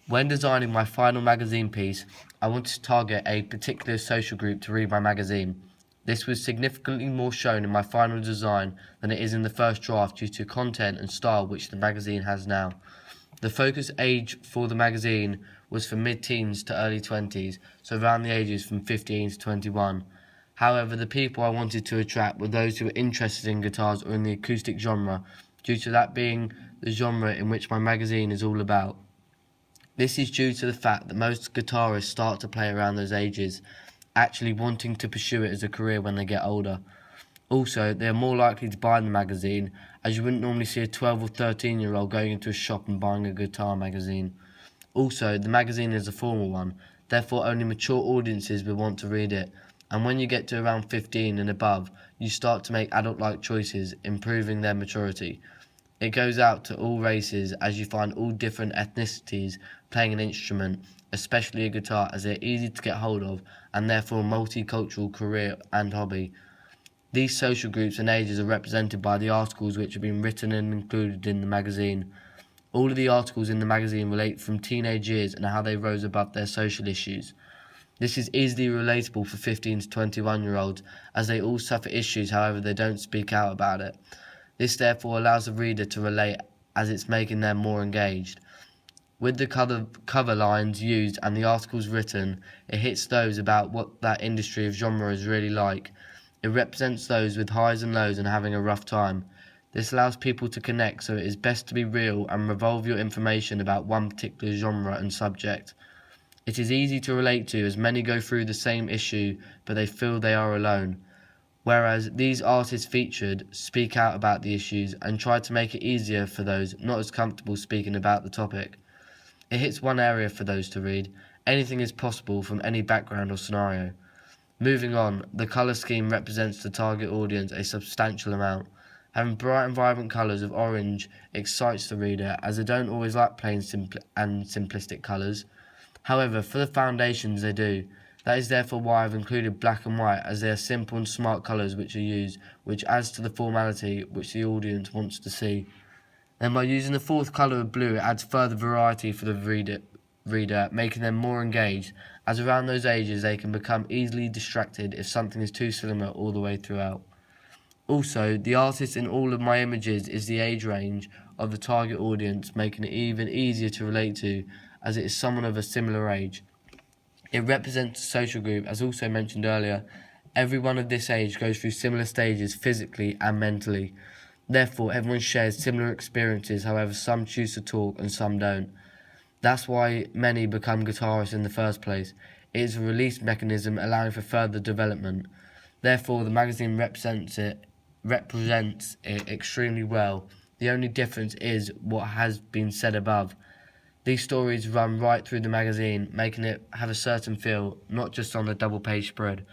When designing my final magazine piece, I wanted to target a particular social group to read my magazine. This was significantly more shown in my final design than it is in the first draft due to content and style which the magazine has now. The focus age for the magazine was from mid-teens to early 20s, so around the ages from 15 to 21. However, the people I wanted to attract were those who were interested in guitars or in the acoustic genre, due to that being the genre in which my magazine is all about. This is due to the fact that most guitarists start to play around those ages, actually wanting to pursue it as a career when they get older. Also, they are more likely to buy the magazine, as you wouldn't normally see a 12 or 13-year-old going into a shop and buying a guitar magazine. Also, the magazine is a formal one, therefore only mature audiences will want to read it, and when you get to around 15 and above, you start to make adult-like choices, improving their maturity. It goes out to all races, as you find all different ethnicities playing an instrument, especially a guitar, as they're easy to get hold of and therefore a multicultural career and hobby. These social groups and ages are represented by the articles which have been written and included in the magazine. All of the articles in the magazine relate from teenage years and how they rose above their social issues. This is easily relatable for 15 to 21-year-olds, as they all suffer issues, however they don't speak out about it. This therefore allows the reader to relate, as it's making them more engaged. With the cover lines used and the articles written, it hits those about what that industry of genre is really like. It represents those with highs and lows and having a rough time. This allows people to connect, so it is best to be real and revolve your information about one particular genre and subject. It is easy to relate to, as many go through the same issue, but they feel they are alone. Whereas these artists featured speak out about the issues and try to make it easier for those not as comfortable speaking about the topic. It hits one area for those to read. Anything is possible from any background or scenario. Moving on, the colour scheme represents the target audience a substantial amount. Having bright and vibrant colours of orange excites the reader, as they don't always like plain and simplistic colours. However, for the foundations they do. That is therefore why I've included black and white, as they are simple and smart colours which are used, which adds to the formality which the audience wants to see. Then by using the fourth colour of blue, it adds further variety for the reader, making them more engaged, as around those ages they can become easily distracted if something is too similar all the way throughout. Also, the artist in all of my images is the age range of the target audience, making it even easier to relate to, as it is someone of a similar age. It represents a social group, as also mentioned earlier. Everyone of this age goes through similar stages physically and mentally. Therefore, everyone shares similar experiences, however some choose to talk and some don't. That's why many become guitarists in the first place. It is a release mechanism allowing for further development. Therefore, the magazine represents it extremely well. The only difference is what has been said above. These stories run right through the magazine, making it have a certain feel, not just on the double-page spread.